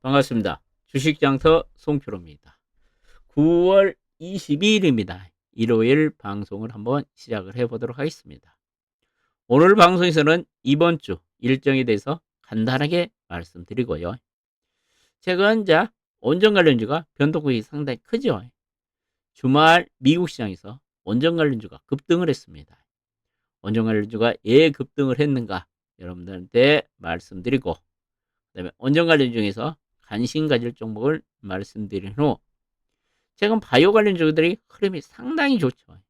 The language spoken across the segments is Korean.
반갑습니다. 주식장터 송표로입니다. 9월 22일입니다. 일요일 방송을 한번 시작을 해보도록 하겠습니다. 오늘 방송에서는 이번 주 일정에 대해서 간단하게 말씀드리고요. 최근 원전 관련주가 변동폭이 상당히 크죠. 주말 미국 시장에서 원전 관련주가 급등을 했습니다. 원전 관련주가 왜 급등을 했는가 여러분들한테 말씀드리고, 그다음에 원전 관련 중에서 관심 가질 종목을 말씀드린 후, 최근 바이오 관련주들이 흐름이 상당히 좋죠.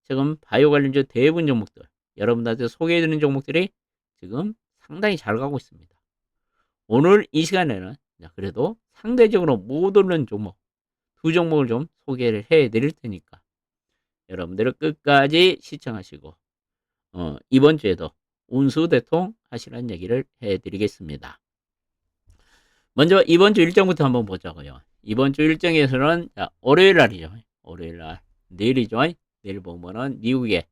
최근 바이오 관련주 대부분 종목들, 여러분들한테 소개해드리는 종목들이 지금 상당히 잘 가고 있습니다. 오늘 이 시간에는 그래도 상대적으로 못 오르는 종목 두 종목을 좀 소개를 해드릴 테니까 여러분들은 끝까지 시청하시고 이번 주에도 운수대통 하시라는 얘기를 해드리겠습니다. 먼저 이번 주 일정부터 한번 보자고요. 이번 주 일정에서는 월요일 날이죠. 월요일 날 내일이죠. 내일 보면은 미국의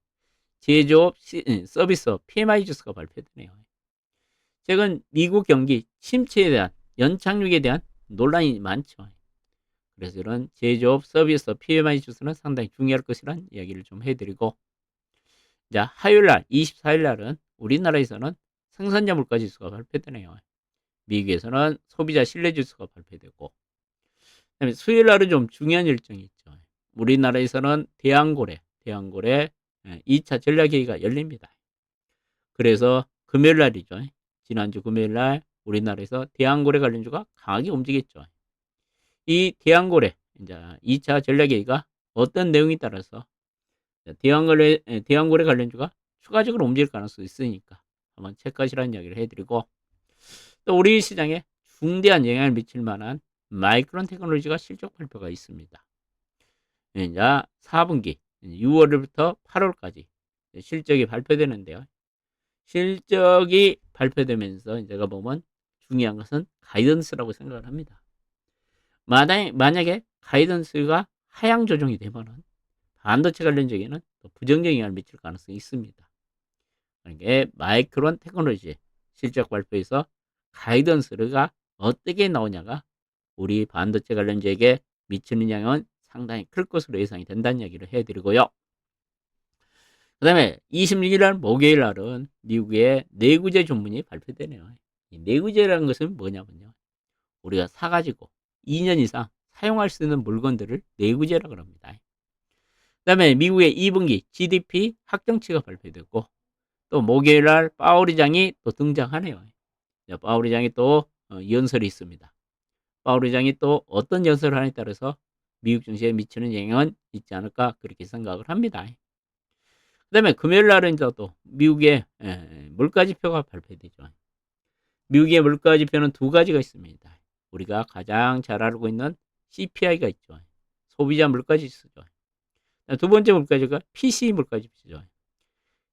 제조업 서비스 PMI 지수가 발표되네요. 최근 미국 경기 침체에 대한 연착륙에 대한 논란이 많죠. 그래서 이런 제조업 서비스 PMI 지수는 상당히 중요할 것이라는 이야기를 좀 해드리고, 화요일 날 24일 날은 우리나라에서는 생산자 물가 지수가 발표되네요. 미국에서는 소비자 신뢰 지수가 발표되고, 그다음에 수요일 날은 좀 중요한 일정이 있죠. 우리나라에서는 대왕고래 2차 전략회의가 열립니다. 그래서 금요일 날이죠. 지난주 금요일 날 우리나라에서 대왕고래 관련주가 강하게 움직였죠. 이 대왕고래 2차 전략회의가 어떤 내용에 따라서 대왕고래 관련주가 추가적으로 움직일 가능성이 있으니까 한번 체크하시라는 이야기를 해드리고, 또 우리 시장에 중대한 영향을 미칠 만한 마이크론 테크놀로지가 실적 발표가 있습니다. 이제 4분기 6월부터 8월까지 실적이 발표되는데요. 실적이 발표되면서 제가 보면 중요한 것은 가이던스라고 생각을 합니다. 만약에 가이던스가 하향 조정이 되면은 반도체 관련적에는 또 부정적인 영향을 미칠 가능성이 있습니다. 그러니까 마이크론 테크놀로지 실적 발표에서 가이던스가 어떻게 나오냐가 우리 반도체 관련주에게 미치는 영향은 상당히 클 것으로 예상이 된다는 얘기를 해드리고요. 그 다음에 26일 날 목요일 날은 미국의 내구재 전문이 발표되네요. 이 내구재라는 것은 뭐냐면요, 우리가 사가지고 2년 이상 사용할 수 있는 물건들을 내구재라고 합니다. 그 다음에 미국의 2분기 GDP 확정치가 발표되고, 또 목요일 날 파월의장이 또 등장하네요. 파월의장이 또 연설이 있습니다. 파월의장이 또 어떤 연설을 하느냐에 따라서 미국 증시에 미치는 영향은 있지 않을까 그렇게 생각을 합니다. 그 다음에 금요일 날은 또 미국의 물가지표가 발표되죠. 미국의 물가지표는 두 가지가 있습니다. 우리가 가장 잘 알고 있는 CPI가 있죠. 소비자 물가지수죠. 두 번째 물가지수가 PCE 물가지수죠.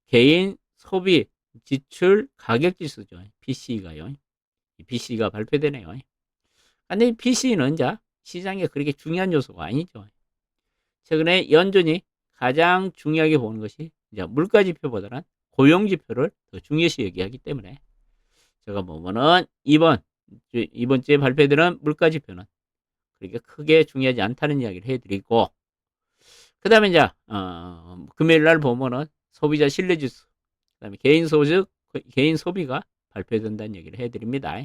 개인 소비 지출 가격지수죠. PCE가요. PCE가 발표되네요. 근데 PCE는 시장에 그렇게 중요한 요소가 아니죠. 최근에 연준이 가장 중요하게 보는 것이 물가지표보다는 고용지표를 더 중요시 여기하기 때문에 제가 보면은 이번 주에 발표되는 물가지표는 그렇게 크게 중요하지 않다는 이야기를 해드리고, 그 다음에 금요일 날 보면은 소비자 신뢰지수, 그 다음에 개인 소비가 발표된다는 얘기를 해드립니다.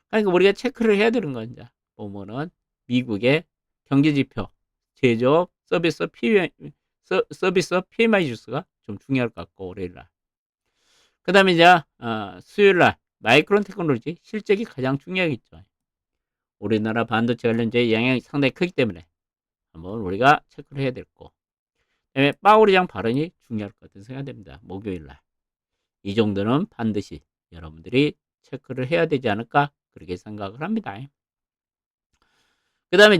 그러니까 우리가 체크를 해야 되는 건 보면은 미국의 경제지표, 제조업, 서비스 PMI 지수가 좀 중요할 것 같고, 월요일날. 그 다음에 수요일날 마이크론 테크놀로지 실적이 가장 중요하겠죠. 우리나라 반도체 관련주의 영향이 상당히 크기 때문에 한번 우리가 체크를 해야 되고, 그다음에 파월의장 발언이 중요할 것 같은 생각이 됩니다. 목요일날. 이 정도는 반드시 여러분들이 체크를 해야 되지 않을까 그렇게 생각을 합니다. 그 다음에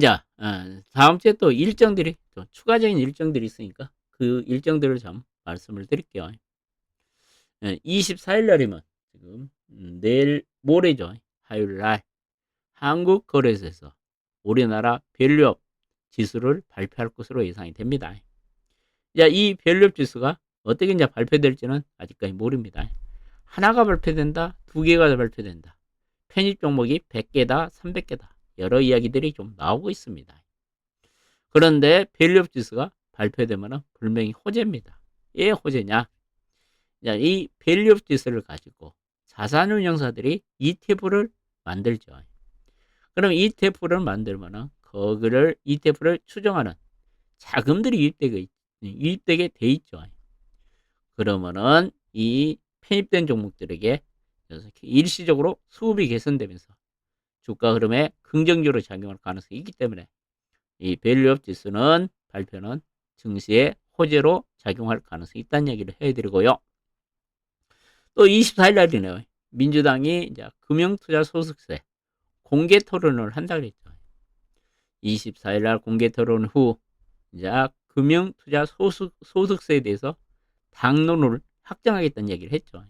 다음 주에 또 일정들이 또 추가적인 일정들이 있으니까 그 일정들을 좀 말씀을 드릴게요. 24일 날이면 지금 내일 모레죠. 화요일 날 한국거래소에서 우리나라 밸류업 지수를 발표할 것으로 예상이 됩니다. 이 밸류업 지수가 어떻게 발표될지는 아직까지 모릅니다. 하나가 발표된다, 두 개가 발표된다. 편입 종목이 100개다, 300개다. 여러 이야기들이 좀 나오고 있습니다. 그런데 밸류업 지수가 발표되면 분명히 호재입니다. 왜 호재냐? 이 밸류업 지수를 가지고 자산운용사들이 ETF를 만들죠. 그럼 ETF를 만들면 거기를 ETF를 추정하는 자금들이 유입되게 돼 있죠. 그러면은 이 편입된 종목들에게 일시적으로 수급이 개선되면서 주가 흐름에 긍정적으로 작용할 가능성이 있기 때문에 이 밸류업 지수는 발표는 증시에 호재로 작용할 가능성이 있다는 얘기를 해드리고요. 또 24일 날이네요. 민주당이 이제 금융투자소득세 공개 토론을 한다 그랬죠. 24일 날 공개 토론 후 이제 금융투자소득세에 대해서 당론을 확정하겠다는 얘기를 했죠.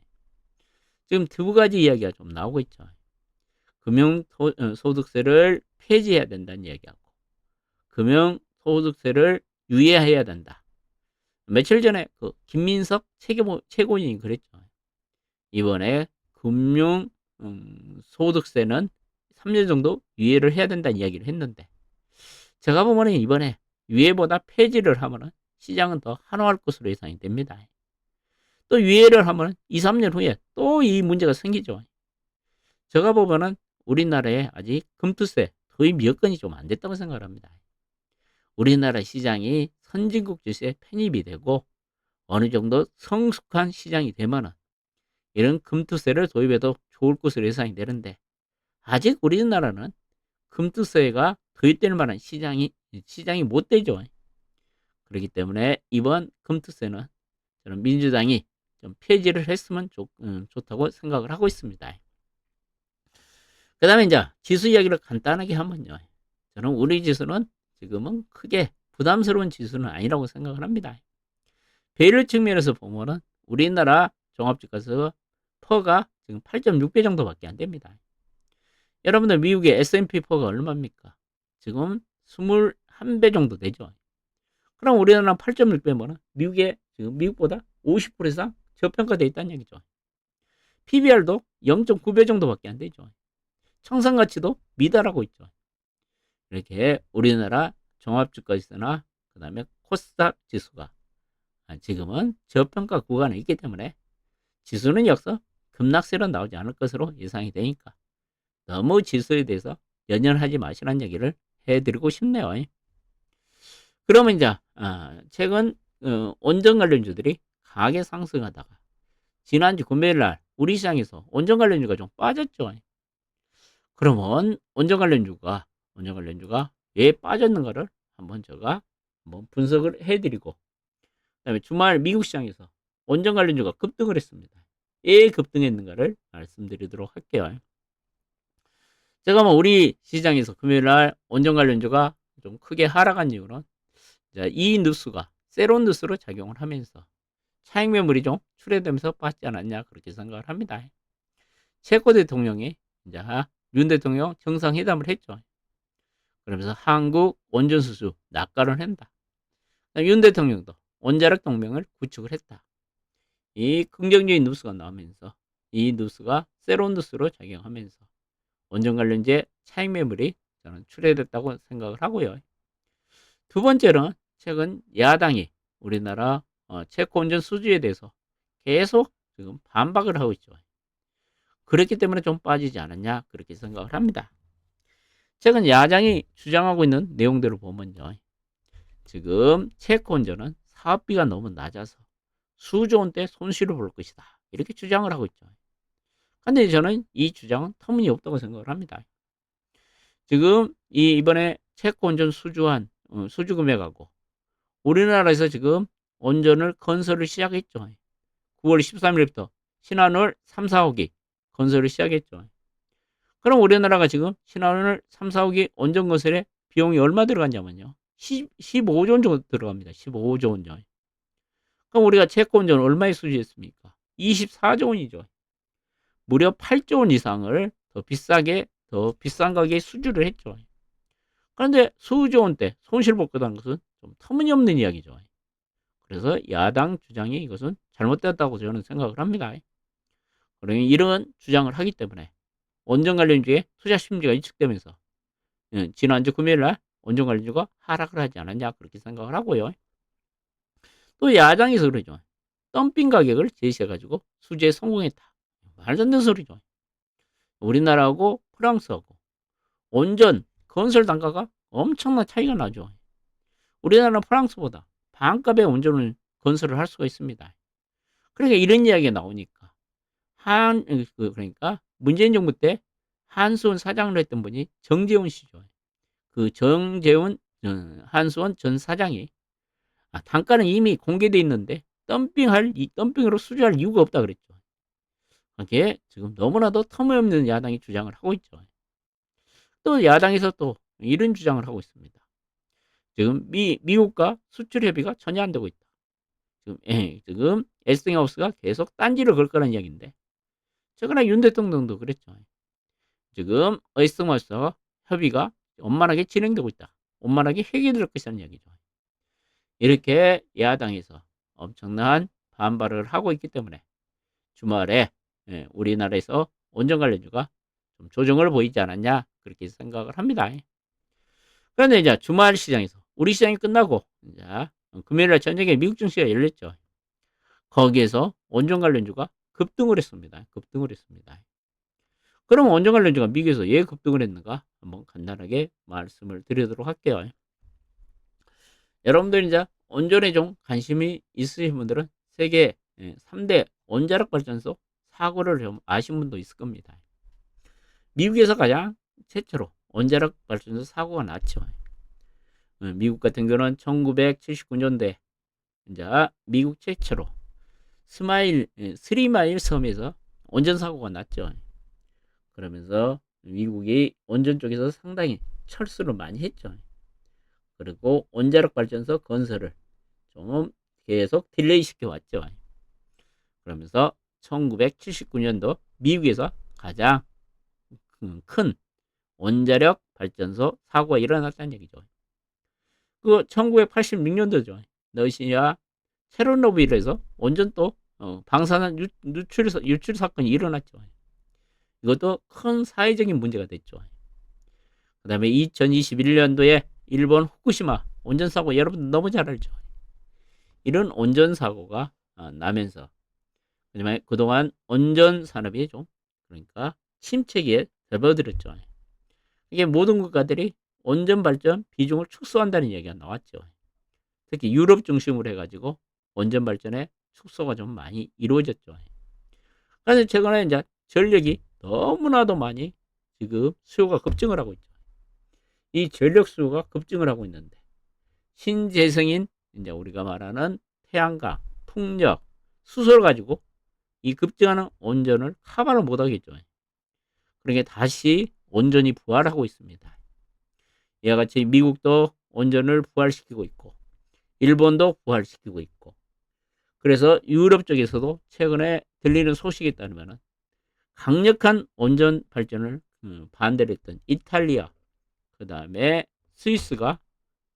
지금 두 가지 이야기가 좀 나오고 있죠. 금융소득세를 폐지해야 된다는 이야기하고 금융소득세를 유예해야 된다. 며칠 전에 그 김민석 최고위원이 그랬죠. 이번에 금융소득세는 3년 정도 유예를 해야 된다는 이야기를 했는데 제가 보면 이번에 유예보다 폐지를 하면 시장은 더 한화할 것으로 예상이 됩니다. 또 유예를 하면 2, 3년 후에 또 이 문제가 생기죠. 제가 보면은 우리나라에 아직 금투세 도입 여건이 좀 안 됐다고 생각을 합니다. 우리나라 시장이 선진국 지수에 편입이 되고 어느 정도 성숙한 시장이 되면은 이런 금투세를 도입해도 좋을 것으로 예상이 되는데 아직 우리나라는 금투세가 도입될 만한 시장이 못 되죠. 그렇기 때문에 이번 금투세는 저는 민주당이 좀 폐지를 했으면 좋다고 생각을 하고 있습니다. 그 다음에 이제 지수 이야기를 간단하게 하면요. 저는 우리 지수는 지금은 크게 부담스러운 지수는 아니라고 생각을 합니다. 배율 측면에서 보면은 우리나라 종합주가에서 퍼가 지금 8.6배 정도밖에 안 됩니다. 여러분들 미국의 S&P 퍼가 얼마입니까? 지금 21배 정도 되죠. 그럼 우리나라 8.6배면 미국의 지금 미국보다 50% 이상 저평가되어 있다는 얘기죠. PBR도 0.9배 정도밖에 안 되죠. 청산가치도 미달하고 있죠. 이렇게 우리나라 종합주가지수나 그 다음에 코스닥 지수가 지금은 저평가 구간에 있기 때문에 지수는 여기서 급락세로 나오지 않을 것으로 예상이 되니까 너무 지수에 대해서 연연하지 마시라는 얘기를 해드리고 싶네요. 그러면 이제 최근 원전 관련주들이 강하게 상승하다가 지난주 금요일날 우리 시장에서 원전 관련주가 좀 빠졌죠. 그러면 원전 관련주가 왜 빠졌는가를 한번 제가 분석을 해드리고 그다음에 주말 미국 시장에서 원전 관련주가 급등을 했습니다. 왜 급등했는가를 말씀드리도록 할게요. 제가 우리 시장에서 금요일날 원전 관련주가 좀 크게 하락한 이유는 이 뉴스가 세론 뉴스로 작용을 하면서 차익 매물이 좀 출회되면서 빠지지 않았냐 그렇게 생각을 합니다. 체코 대통령이 이제 윤 대통령 정상회담을 했죠. 그러면서 한국 원전 수주 낙관을 한다. 윤 대통령도 원자력 동맹을 구축을 했다. 이 긍정적인 뉴스가 나오면서 이 뉴스가 세론 뉴스로 작용하면서 원전 관련주의 차익 매물이 저는 출회됐다고 생각을 하고요. 두 번째는 최근 야당이 우리나라 체코 원전 수주에 대해서 계속 지금 반박을 하고 있죠. 그렇기 때문에 좀 빠지지 않았냐 그렇게 생각을 합니다. 최근 야당이 주장하고 있는 내용대로 보면요. 지금 체코 원전은 사업비가 너무 낮아서 수조 원대 손실을 볼 것이다. 이렇게 주장을 하고 있죠. 근데 저는 이 주장은 터무니없다고 생각을 합니다. 지금 이번에 체코 원전 수주한 수주 금액하고 우리나라에서 지금 원전을 건설을 시작했죠. 9월 13일부터 신한울 3, 4호기 건설을 시작했죠. 그럼 우리나라가 지금 신한울 3, 4호기 원전 건설에 비용이 얼마 들어갔냐면요. 15조 원 정도 들어갑니다. 15조 원요. 그럼 우리가 체코 원전을 얼마에 수주했습니까? 24조 원이죠. 무려 8조 원 이상을 더 비싼 가격에 수주를 했죠. 그런데 수조 원대 손실 볼 거다는 것은 좀 터무니없는 이야기죠. 그래서 야당 주장이 이것은 잘못됐다고 저는 생각을 합니다. 그러니 이런 주장을 하기 때문에 원전 관련주에 투자 심리가 위축되면서 지난주 금요일 날 원전 관련주가 하락을 하지 않았냐 그렇게 생각을 하고요. 또 야당에서 그러죠. 덤핑 가격을 제시해가지고 수주에 성공했다. 말도 안 되는 소리죠. 우리나라하고 프랑스하고 원전 건설 단가가 엄청난 차이가 나죠. 우리나라는 프랑스보다 반값의 원전을 건설을 할 수가 있습니다. 그러니까 이런 이야기가 나오니까 그러니까 문재인 정부 때 한수원 사장을 했던 분이 정재훈 씨죠. 그 정재훈 한수원 전 사장이 단가는 이미 공개돼 있는데 덤핑으로 수주할 이유가 없다 그랬죠. 이게 지금 너무나도 터무니없는 야당이 주장을 하고 있죠. 또 야당에서 또 이런 주장을 하고 있습니다. 지금 미국과 수출 협의가 전혀 안 되고 있다. 지금 에스팅하우스가 계속 딴지를 걸 거라는 이야기인데 최근에 윤 대통령도 그랬죠. 지금 에스팅하우스와 협의가 원만하게 진행되고 있다. 원만하게 해결될 것이라는 이야기죠. 이렇게 야당에서 엄청난 반발을 하고 있기 때문에 주말에 우리나라에서 원전 관련주가 좀 조정을 보이지 않았냐 그렇게 생각을 합니다. 그런데 이제 주말 시장에서 우리 시장이 끝나고 이제 금요일날 저녁에 미국 증시가 열렸죠. 거기에서 원전 관련주가 급등을 했습니다. 급등을 했습니다. 그러면 원전 관련주가 미국에서 왜 급등을 했는가 한번 간단하게 말씀을 드리도록 할게요. 여러분들 이제 원전에 좀 관심이 있으신 분들은 세계 3대 원자력 발전소 사고를 좀 아신 분도 있을 겁니다. 미국에서 가장 최초로 원자력 발전소 사고가 났죠. 미국 같은 경우는 1979년도에 이제 미국 최초로 스리마일 섬에서 원전 사고가 났죠. 그러면서 미국이 원전 쪽에서 상당히 철수를 많이 했죠. 그리고 원자력 발전소 건설을 좀 계속 딜레이 시켜왔죠. 그러면서 1979년도 미국에서 가장 큰 원자력 발전소 사고가 일어났다는 얘기죠. 그 1986년도죠. 러시아 체르노빌에서 원전 또 방사능 유출 사건이 일어났죠. 이것도 큰 사회적인 문제가 됐죠. 그 다음에 2021년도에 일본 후쿠시마 원전 사고 여러분 너무 잘 알죠. 이런 원전 사고가 나면서 그동안 원전 산업이 좀 그러니까 침체기에 접어들었죠. 이게 모든 국가들이 원전 발전 비중을 축소한다는 얘기가 나왔죠. 특히 유럽 중심으로 해가지고 원전 발전의 축소가 좀 많이 이루어졌죠. 그래서 최근에 이제 전력이 너무나도 많이 지금 수요가 급증을 하고 있죠. 이 전력 수요가 급증을 하고 있는데 신재생인 이제 우리가 말하는 태양광, 풍력, 수소를 가지고 이 급증하는 원전을 커버를 못 하겠죠. 그러니까 다시 원전이 부활하고 있습니다. 이와 같이 미국도 원전을 부활시키고 있고 일본도 부활시키고 있고 그래서 유럽 쪽에서도 최근에 들리는 소식에 따르면 강력한 원전 발전을 반대를 했던 이탈리아 그 다음에 스위스가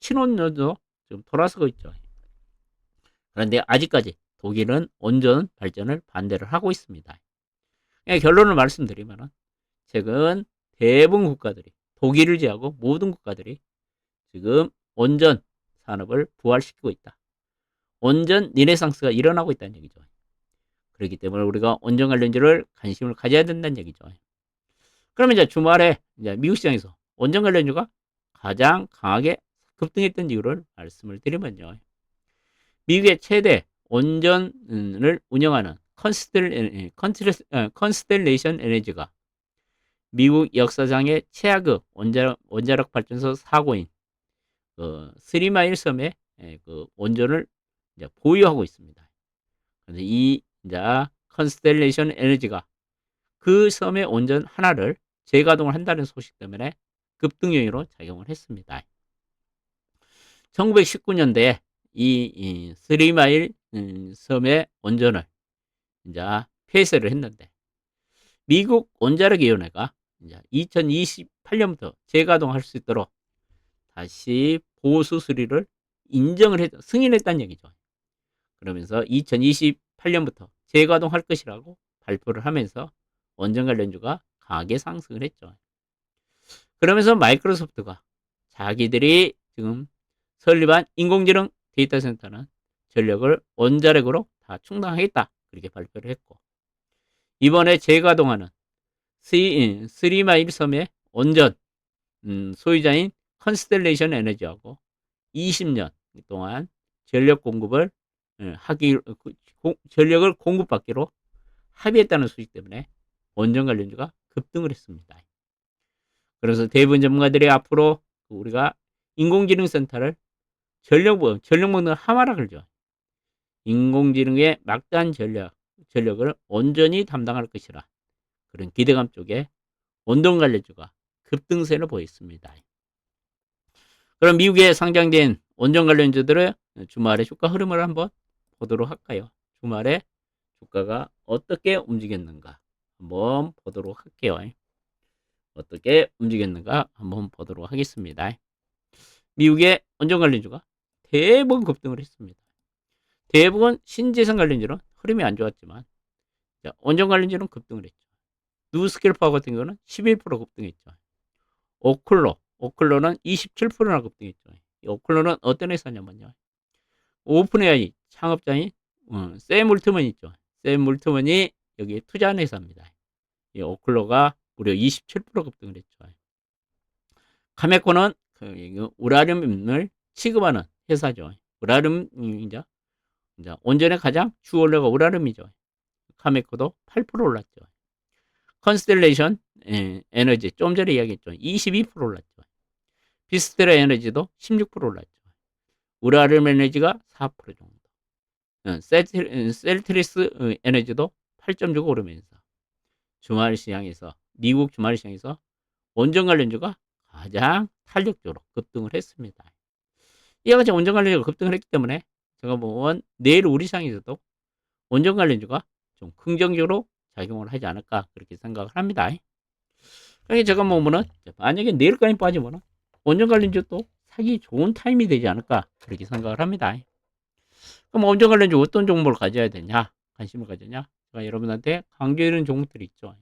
친원전도 좀 돌아서고 있죠. 그런데 아직까지 독일은 원전 발전을 반대를 하고 있습니다. 결론을 말씀드리면 최근 대부분 국가들이 독일을 제하고 모든 국가들이 지금 원전 산업을 부활시키고 있다. 원전 리네상스가 일어나고 있다는 얘기죠. 그렇기 때문에 우리가 원전 관련주를 관심을 가져야 된다는 얘기죠. 그러면 이제 주말에 이제 미국 시장에서 원전 관련주가 가장 강하게 급등했던 이유를 말씀을 드리면요. 미국의 최대 원전을 운영하는 컨스텔레이션 에너지가 미국 역사상의 최악의 원자력 발전소 사고인 스리마일 섬의 그 원전을 이제 보유하고 있습니다. 그래서 이 이제 컨스텔레이션 에너지가 그 섬의 원전 하나를 재가동을 한다는 소식 때문에 급등 요인으로 작용을 했습니다. 1919년도에 이 스리마일 섬의 원전을 이제 폐쇄를 했는데 미국 원자력위원회가 이제 2028년부터 재가동할 수 있도록 다시 보수 수리를 승인했다는 얘기죠. 그러면서 2028년부터 재가동할 것이라고 발표를 하면서 원전 관련주가 강하게 상승을 했죠. 그러면서 마이크로소프트가 자기들이 지금 설립한 인공지능 데이터 센터는 전력을 원자력으로 다 충당하겠다. 그렇게 발표를 했고, 이번에 재가동하는 스리마일 섬의 원전 소유자인 컨스텔레이션 에너지하고 20년 동안 전력 공급을 하기 전력을 공급받기로 합의했다는 소식 때문에 원전 관련주가 급등을 했습니다. 그래서 대부분 전문가들이 앞으로 우리가 인공지능 센터를 전력 먹는 하마라 그러죠. 인공지능의 막대한 전력을 온전히 담당할 것이라 그런 기대감 쪽에 원전 관련주가 급등세를 보였습니다. 그럼 미국에 상장된 원전 관련주들의 주말의 주가 흐름을 한번 보도록 할까요? 주말에 주가가 어떻게 움직였는가 한번 보도록 할게요. 어떻게 움직였는가 한번 보도록 하겠습니다. 미국의 원전 관련주가 대부분 급등을 했습니다. 대부분 신재생 관련주는 흐름이 안 좋았지만 원전 관련주는 급등을 했죠. 누스켈파워 같은 경우는 11% 급등했죠. 오클로는 27%나 급등했죠. 이 오클로는 어떤 회사냐면요. 오픈AI 창업자인 샘 울트먼 있죠. 샘 울트먼이 여기에 투자한 회사입니다. 이 오클로가 무려 27% 급등을 했죠. 카메코는 우라늄을 취급하는 회사죠. 우라늄 이제 온전의 가장 주 원료가 우라늄이죠. 카메코도 8% 올랐죠. 컨스텔레이션 에너지 좀 전에 이야기했죠. 22% 올랐죠. 비스테라 에너지도 16% 올랐죠. 우라늄 에너지가 4% 정도. 셀트리스 에너지도 8.6 오르면서 미국 주말 시장에서 원전 관련주가 가장 탄력적으로 급등을 했습니다. 이와 같이 원전 관련주가 급등을 했기 때문에 제가 보면 내일 우리 시장에서도 원전 관련주가 좀 긍정적으로 작용을 하지 않을까 그렇게 생각을 합니다. 그러니까 제가 보면은 만약에 내일까지 빠지면은 원전 관련주도 사기 좋은 타임이 되지 않을까 그렇게 생각을 합니다. 그럼 원전 관련주 어떤 종목을 가져야 되냐 관심을 가졌냐 제가 여러분한테 강조해드리는 종목들이 있죠.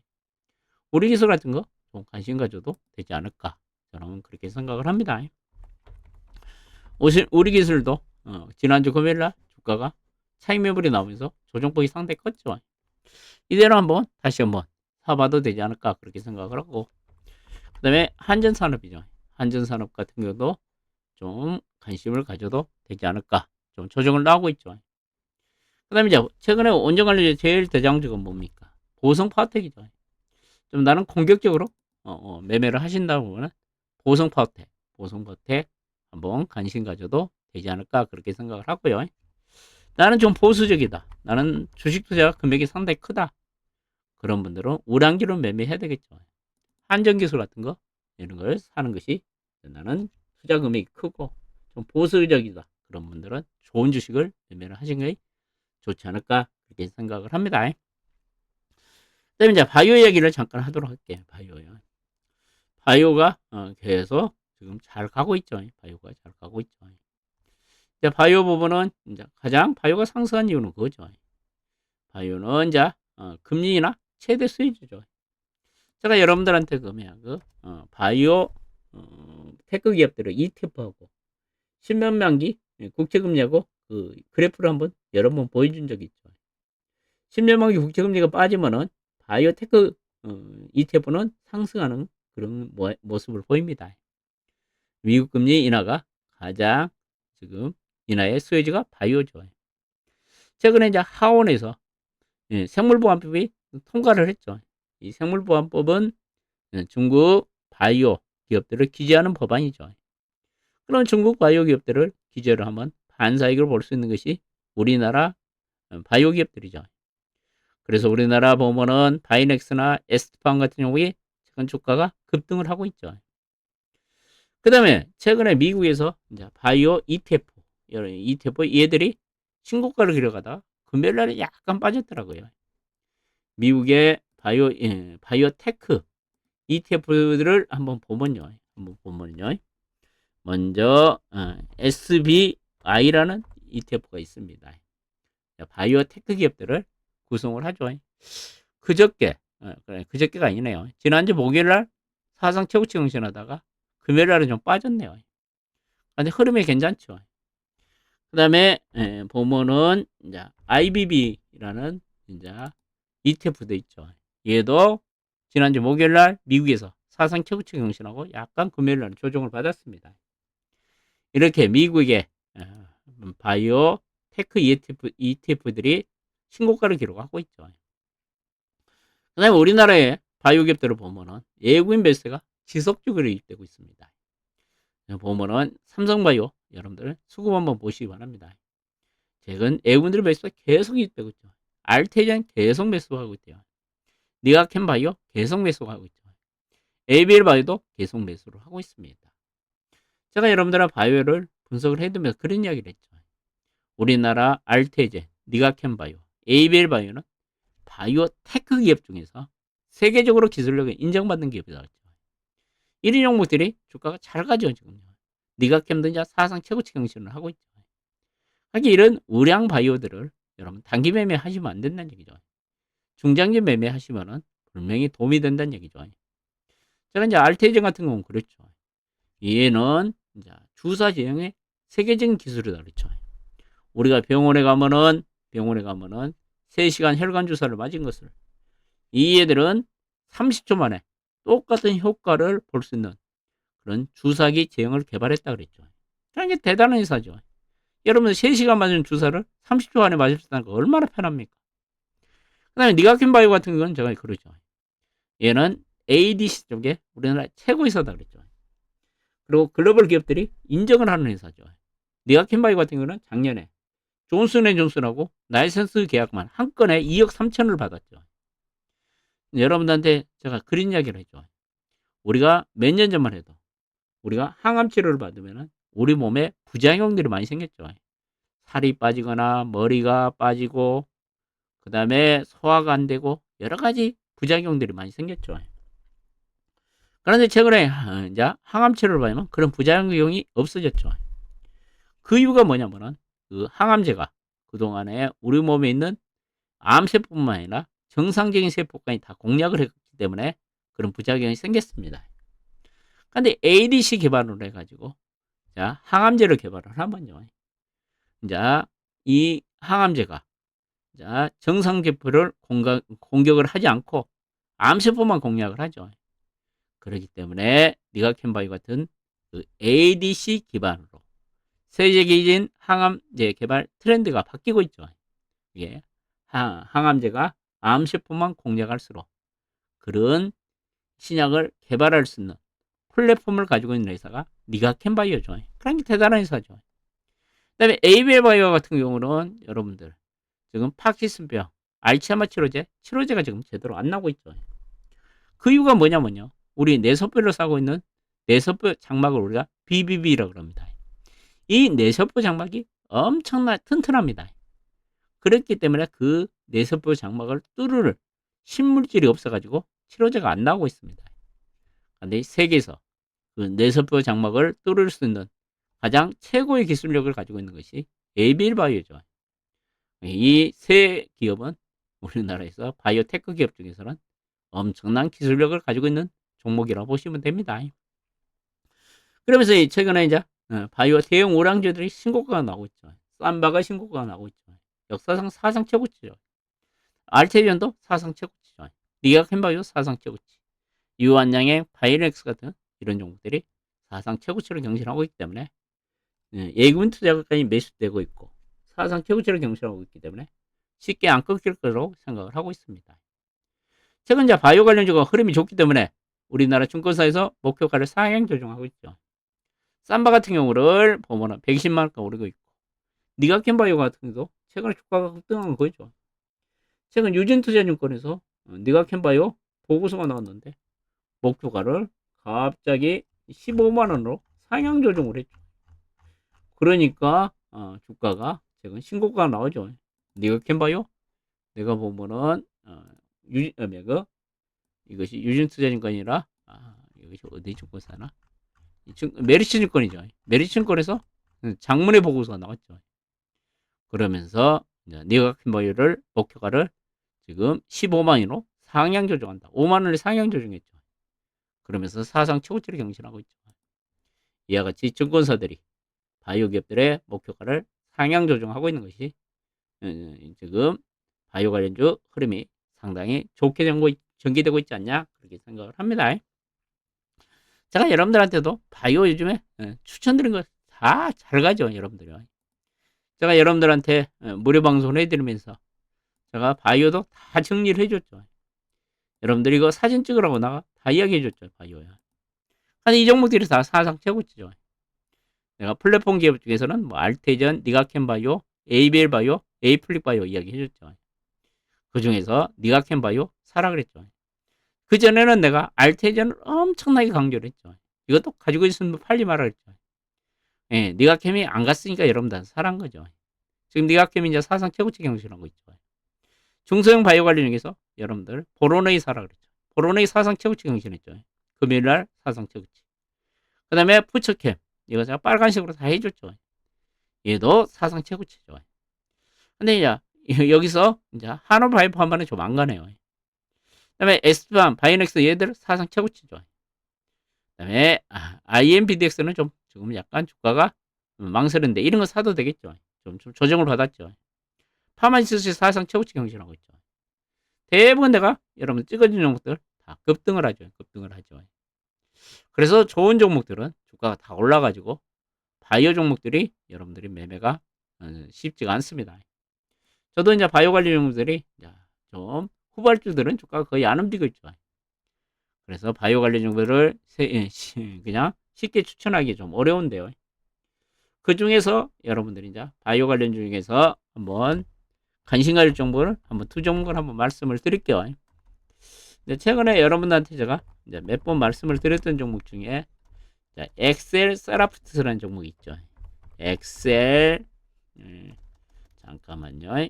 우리 기술 같은 거 좀 관심 가져도 되지 않을까 저는 그렇게 생각을 합니다. 우리 기술도 지난주 금요일날 주가가 차익 매물이 나오면서 조정폭이 상당히 컸죠. 이대로 다시 한번 사봐도 되지 않을까 그렇게 생각을 하고, 그 다음에 한전산업이죠. 한전산업 같은 경우도 좀 관심을 가져도 되지 않을까 좀 조정을 나오고 있죠. 그 다음에 이제 최근에 원전 관련주 제일 대장주가 뭡니까? 보성파워텍이죠. 좀 나는 공격적으로 매매를 하신다고 보면 보성파워텍 한번 관심 가져도 되지 않을까 그렇게 생각을 하고요. 나는 좀 보수적이다. 나는 주식 투자 금액이 상당히 크다. 그런 분들은 우량주로 매매해야 되겠죠. 한전기술 같은 거 이런 걸 사는 것이 나는 투자 금액이 크고 좀 보수적이다. 그런 분들은 좋은 주식을 매매를 하시는 게 좋지 않을까 그렇게 생각을 합니다. 그다음에 이제 바이오 얘기를 잠깐 하도록 할게요. 바이오가 계속 지금 잘 가고 있죠. 바이오가 잘 가고 있죠. 이제 바이오 부분은 이제 가장 바이오가 상승한 이유는 그거죠. 바이오는 이제 금리 인하 최대 수혜주죠. 제가 여러분들한테 바이오 테크 기업들을 ETF하고 10년 만기 국채금리하고 그 그래프를 한번 여러 번 보여준 적이 있죠. 10년 만기 국채금리가 빠지면은 바이오 테크 ETF는 상승하는 그런 모습을 보입니다. 미국 금리 인하가 가장 지금 인하의 수혜주가 바이오죠. 최근에 이제 하원에서 생물보안법이 통과를 했죠. 이 생물보안법은 중국 바이오 기업들을 규제하는 법안이죠. 그럼 중국 바이오 기업들을 규제를 하면 반사익을 볼 수 있는 것이 우리나라 바이오 기업들이죠. 그래서 우리나라 보면은 바이넥스나 에스트팜 같은 경우에 최근 주가가 급등을 하고 있죠. 그 다음에 최근에 미국에서 이제 바이오 ETF 얘들이 신고가를 기록하다 금요일날에 약간 빠졌더라고요. 미국의 바이오테크 ETF들을 한번 보면요. 먼저 SBI라는 ETF가 있습니다. 바이오테크 기업들을 구성을 하죠. 그저께 그래, 그저께가 아니네요. 지난주 목요일날 사상 최고치 경신하다가 금요일날은 좀 빠졌네요. 근데 흐름이 괜찮죠. 그 다음에 보면은 이제 IBB라는 이제 ETF도 있죠. 얘도 지난주 목요일날 미국에서 사상 최고치 경신하고 약간 금요일날 조정을 받았습니다. 이렇게 미국의 바이오 테크 ETF들이 신고가를 기록하고 있죠. 그 다음에 우리나라의 바이오 기업들을 보면은 외국인 매수가 지속적으로 유입되고 있습니다. 보면은 삼성바이오 여러분들 수급 한번 보시기 바랍니다. 최근 외국인들의 매수가 계속 유입되고 있죠. 알테젠 계속 매수하고 있대요. 니가캔바이오 계속 매수하고 있죠. ABL 바이오도 계속 매수를 하고 있습니다. 제가 여러분들과 바이오를 분석을 해두면서 그런 이야기를 했죠. 우리나라 알테젠, 니가캔바이오, ABL 바이오는 바이오 테크 기업 중에서 세계적으로 기술력을 인정받는 기업이다. 이런 종목들이 주가가 잘 가죠, 지금. 니가캠도 이제 사상 최고치 경신을 하고 있죠. 하긴 이런 우량 바이오들을 여러분 단기 매매 하시면 안 된다는 얘기죠. 중장기 매매 하시면은 분명히 도움이 된다는 얘기죠. 제가 이제 알테젠 같은 경우는 그렇죠. 얘는 이제 주사 제형의 세계적인 기술이다 그렇죠. 우리가 병원에 가면은 3시간 혈관 주사를 맞은 것을 이 애들은 30초 만에 똑같은 효과를 볼 수 있는 그런 주사기 제형을 개발했다 그랬죠. 그러니까 대단한 회사죠. 여러분 3시간 맞은 주사를 30초 안에 맞을 수 있다는 거 얼마나 편합니까? 그 다음에 니가켄바이오 같은 건 제가 그러죠. 얘는 ADC 쪽에 우리나라 최고 회사다 그랬죠. 그리고 글로벌 기업들이 인정을 하는 회사죠. 니가켄바이오 같은 경우는 작년에 존슨앤존슨하고 라이선스 계약만 한 건에 2억 3천을 받았죠. 여러분들한테 제가 그런 이야기를 했죠. 우리가 몇 년 전만 해도 우리가 항암 치료를 받으면 우리 몸에 부작용들이 많이 생겼죠. 살이 빠지거나 머리가 빠지고 그 다음에 소화가 안 되고 여러 가지 부작용들이 많이 생겼죠. 그런데 최근에 이제 항암 치료를 받으면 그런 부작용이 없어졌죠. 그 이유가 뭐냐면은 그 항암제가 그동안에 우리 몸에 있는 암세포뿐만 아니라 정상적인 세포까지 다 공략을 했기 때문에 그런 부작용이 생겼습니다. 근데 ADC 개발을 해가지고 자 항암제를 개발을 하면요. 이제 이 항암제가 자 정상세포를 공격을 하지 않고 암세포만 공략을 하죠. 그렇기 때문에 니가켄바이오 같은 그 ADC 기반으로 세계적인 항암제 개발 트렌드가 바뀌고 있죠. 이게 항암제가 암세포만 공략할수록 그런 신약을 개발할 수 있는 플랫폼을 가지고 있는 회사가 니가켄바이오죠. 그러니까 대단한 회사죠. 그다음에 ABL 바이오 같은 경우는 여러분들 지금 파킨슨병, 알츠하이머 치료제가 지금 제대로 안 나오고 있죠. 그 이유가 뭐냐면요. 우리 뇌세포를 싸고 있는 뇌세포 장막을 우리가 BBB라고 합니다. 이 뇌세포 장막이 엄청나 튼튼합니다. 그렇기 때문에 그 뇌세포 장막을 뚫을 신물질이 없어가지고 치료제가 안 나오고 있습니다. 근데 세계에서 그 뇌세포 장막을 뚫을 수 있는 가장 최고의 기술력을 가지고 있는 것이 ABL 바이오죠. 이 세 기업은 우리나라에서 바이오테크 기업 중에서는 엄청난 기술력을 가지고 있는 종목이라고 보시면 됩니다. 그러면서 최근에 이제 바이오 대형 오랑주들이 신고가가 나오고 있죠. 삼바가 신고가가 나오고 있죠. 역사상 사상 최고치죠. 알테리온도 사상 최고치죠. 니가켄바이오 사상 최고치. 유한양의 바이렉스 같은 이런 종목들이 사상 최고치를 경신하고 있기 때문에 예금 투자가까지 매수되고 있고 사상 최고치를 경신하고 있기 때문에 쉽게 안 꺾일 거라고 생각을 하고 있습니다. 최근 이제 바이오 관련주가 흐름이 좋기 때문에 우리나라 증권사에서 목표가를 상향 조정하고 있죠. 삼바 같은 경우를 보면은 120만 원가 오르고 있고 니가켄바이오 같은 경우도 최근에 주가가 급등한 거죠. 최근 유진투자증권에서 니가켄바이오 보고서가 나왔는데 목표가를 갑자기 15만 원으로 상향 조정을 했죠. 그러니까 주가가 최근 신고가가 나오죠. 니가켄바이오 내가 보면은 이것이 유진투자증권이라 이것이 어디 증권사나 메리츠증권이죠. 메리츠증권에서 장문의 보고서가 나왔죠. 그러면서 니가켄바이오를 목표가를 지금 15만 원으로 상향 조정한다. 5만 원을 상향 조정했죠. 그러면서 사상 최고치를 경신하고 있죠. 이와 같이 증권사들이 바이오 기업들의 목표가를 상향 조정하고 있는 것이 지금 바이오 관련주 흐름이 상당히 좋게 전개되고 있지 않냐 그렇게 생각을 합니다. 제가 여러분들한테도 바이오 요즘에 추천드린 거 다 잘 가죠. 여러분들이. 제가 여러분들한테 무료 방송을 해드리면서 제가 바이오도 다 정리를 해줬죠. 여러분들이 이거 사진 찍으라고 나가 다 이야기해줬죠. 바이오야. 근데 이 종목들이 다 사상 최고치죠. 내가 플랫폼 기업 중에서는 뭐 알테전, 니가캔 바이오, ABL 바이오, 에이플릭 바이오 이야기 해줬죠. 그 중에서 니가캔 바이오 사라 그랬죠. 그 전에는 내가 알테전을 엄청나게 강조를 했죠. 이것도 가지고 있으면 팔지 마라 그랬죠. 예, 니가캠이 안 갔으니까 여러분들 사란 거죠. 지금 니가캠이 이제 사상 최고치 경신하고 있죠. 중소형 바이오 관련 중에서 여러분들 보로네이 사라 그랬죠. 보로네이 사상 최고치 경신했죠. 금요일날 사상 최고치. 그 다음에 푸처캠 이거 제가 빨간색으로 다 해줬죠. 얘도 사상 최고치죠. 근데 이제 여기서 이제 한올바이오 한 번에 좀 안 가네요. 그 다음에 에스팜, 바이오넥스 얘들 사상 최고치죠. 그 다음에 IMPDX는 좀 지금 약간 주가가 망설인데 이런 거 사도 되겠죠. 좀 조정을 받았죠. 파마시스 사상 최고치 경신하고 있죠. 대부분 내가 여러분 찍어준 종목들 다 급등을 하죠. 급등을 하죠. 그래서 좋은 종목들은 주가가 다 올라가지고 바이오 종목들이 여러분들이 매매가 쉽지가 않습니다. 저도 이제 바이오 관련 종목들이 좀 후발주들은 주가가 거의 안 움직이고 있죠. 그래서 바이오 관련 종목들을 그냥 쉽게 추천하기 좀 어려운데요. 그 중에서 여러분들이 이제 바이오 관련 중에서 한번 관심 가질 정보를 한번 두 종목을 한번 말씀을 드릴게요. 최근에 여러분들한테 제가 이제 몇 번 말씀을 드렸던 종목 중에 엑셀 세라프트스라는 종목이 있죠. 엑셀 잠깐만요.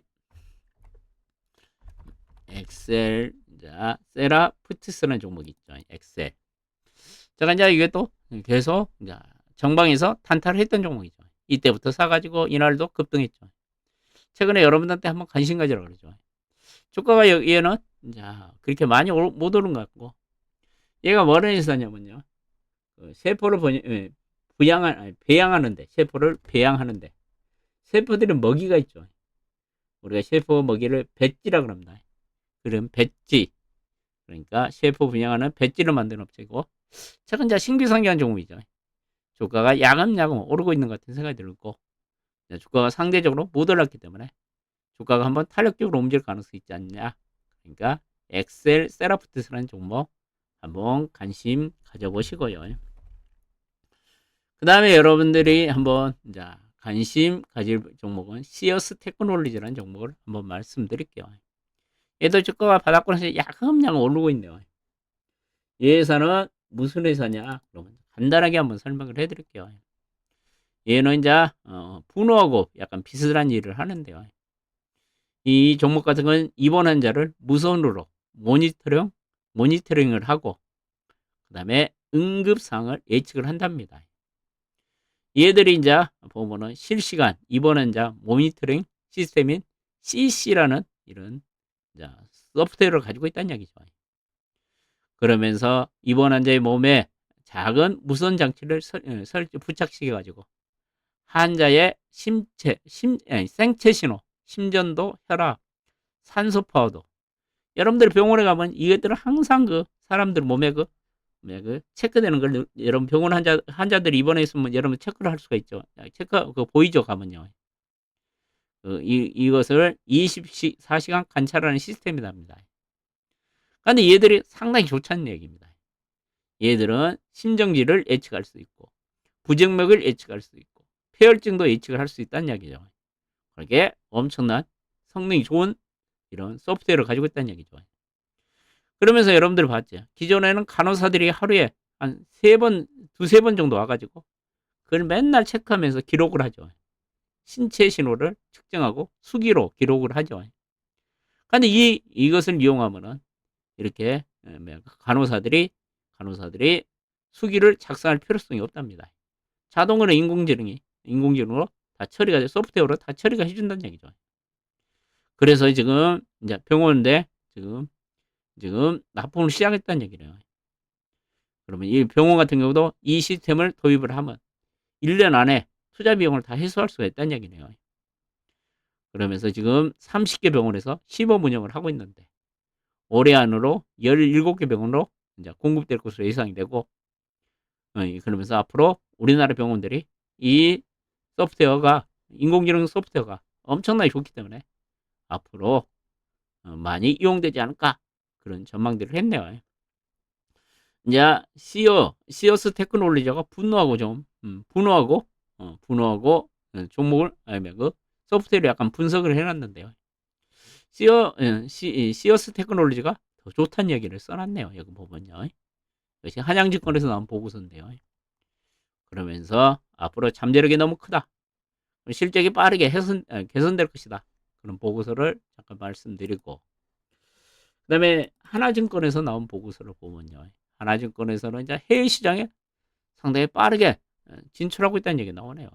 엑셀 세라프트스라는 종목이 있죠. 엑셀. 제가 이제 이게 또 계속 이제 정방에서 탄탈을 했던 종목이죠. 이때부터 사가지고 이날도 급등했죠. 최근에 여러분들한테 한번 관심 가지라고 그러죠. 주가가 얘는 그렇게 많이 못 오른 것 같고, 얘가 뭐를 했었냐면요. 세포를 배양하는데, 세포를 배양하는데, 세포들은 먹이가 있죠. 우리가 세포 먹이를 배지라고 합니다. 그럼 배지. 그러니까 세포 분양하는 배지를 만드는 업체고, 최근 신규 상장한 종목이죠. 주가가 야금야금 오르고 있는 것 같은 생각이 들고, 주가가 상대적으로 못 올랐기 때문에 주가가 한번 탄력적으로 옮길 가능성이 있지 않냐. 그러니까 엑셀 세라프트스라는 종목 한번 관심 가져보시고요. 그 다음에 여러분들이 한번 관심 가질 종목은 시어스 테크놀로지라는 종목을 한번 말씀드릴게요. 얘도 주가가 바닥권에서 야금야금 오르고 있네요. 이 회사는 무슨 회사냐? 그러면 간단하게 한번 설명을 해드릴게요. 얘는 분호하고 약간 비슷한 일을 하는데요. 이 종목 같은 건 입원 환자를 무선으로 모니터링을 하고 그 다음에 응급상을 예측을 한답니다. 얘들이 보면은 실시간 입원 환자 모니터링 시스템인 CC라는 이런 소프트웨어를 가지고 있다는 얘기죠. 그러면서 입원 환자의 몸에 작은 무선 장치를 부착시켜 가지고 환자의 생체 신호, 심전도, 혈압, 산소 파워도. 여러분들 병원에 가면 이것들은 항상 사람들 몸에 체크되는 걸 여러분 병원 환자들이 입원해 있으면 여러분 체크를 할 수가 있죠. 체크 보이죠 가면요. 이것을 24시간 관찰하는 시스템이랍니다. 근데 얘들이 상당히 좋다는 얘기입니다. 얘들은 심정지를 예측할 수 있고 부정맥을 예측할 수 있고 폐혈증도 예측을 할 수 있다는 이야기죠. 그렇게 엄청난 성능이 좋은 이런 소프트웨어를 가지고 있다는 얘기죠. 그러면서 여러분들 봤죠. 기존에는 간호사들이 하루에 한 두세 번 정도 와가지고 그걸 맨날 체크하면서 기록을 하죠. 신체 신호를 측정하고 수기로 기록을 하죠. 근데 이것을 이용하면은 이렇게 간호사들이 수기를 작성할 필요성이 없답니다. 자동으로 인공지능으로 다 처리가 소프트웨어로 다 처리가 해준다는 얘기죠. 그래서 지금 병원인데 지금 지금 납품을 시작했다는 얘기래요. 그러면 이 병원 같은 경우도 이 시스템을 도입을 하면 1년 안에 투자 비용을 다 해소할 수가 있다는 얘기네요. 그러면서 지금 30개 병원에서 시범 운영을 하고 있는데 올해 안으로 17개 병원으로 이제 공급될 것으로 예상이 되고, 그러면서 앞으로 우리나라 병원들이 이 소프트웨어가, 인공지능 소프트웨어가 엄청나게 좋기 때문에 앞으로 많이 이용되지 않을까, 그런 전망들을 했네요. 이제 시어스 테크놀로지가 분노하고 종목을, 아니면 그 소프트웨어를 약간 분석을 해놨는데요. 시어스 테크놀로지가 더 좋다는 얘기를 써놨네요. 여기 보면요. 이것이 한양증권에서 나온 보고서인데요. 그러면서 앞으로 잠재력이 너무 크다, 실적이 빠르게 개선될 것이다, 그런 보고서를 잠깐 말씀드리고, 그 다음에 하나증권에서 나온 보고서를 보면요. 하나증권에서는 이제 해외 시장에 상당히 빠르게 진출하고 있다는 얘기 나오네요.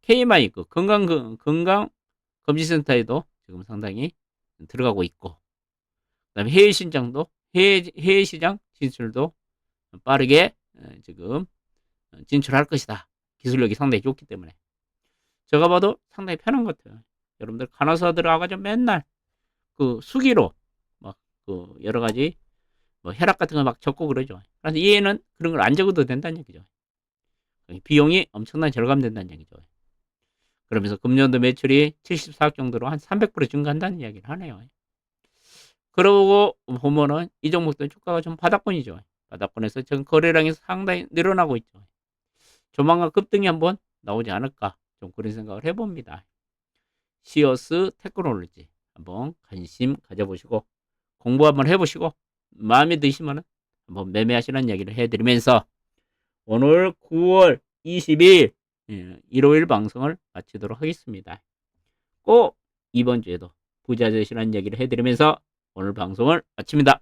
KMI 그 건강검진센터에도 지금 상당히 들어가고 있고, 그다음에 해외 시장 진출도 빠르게 지금 진출할 것이다. 기술력이 상당히 좋기 때문에 제가 봐도 상당히 편한 것 같아요. 여러분들 간호사 들어가가지고 맨날 그 수기로 막 그 여러 가지 뭐 혈압 같은 거 막 적고 그러죠. 그래서 얘는 그런 걸 안 적어도 된다는 얘기죠. 비용이 엄청나게 절감된다는 얘기죠. 그러면서 금년도 매출이 74억 정도로 한 300% 증가한다는 이야기를 하네요. 그러고 보면은 이 종목도 주가가 좀 바닥권이죠. 바닥권에서 지금 거래량이 상당히 늘어나고 있죠. 조만간 급등이 한번 나오지 않을까, 좀 그런 생각을 해봅니다. 시어스 테크놀로지 한번 관심 가져보시고 공부 한번 해보시고 마음에 드시면 한번 매매하시라는 이야기를 해드리면서 오늘 9월 20일 일요일 방송을 마치도록 하겠습니다. 꼭 이번 주에도 부자 되시라는 얘기를 해드리면서 오늘 방송을 마칩니다.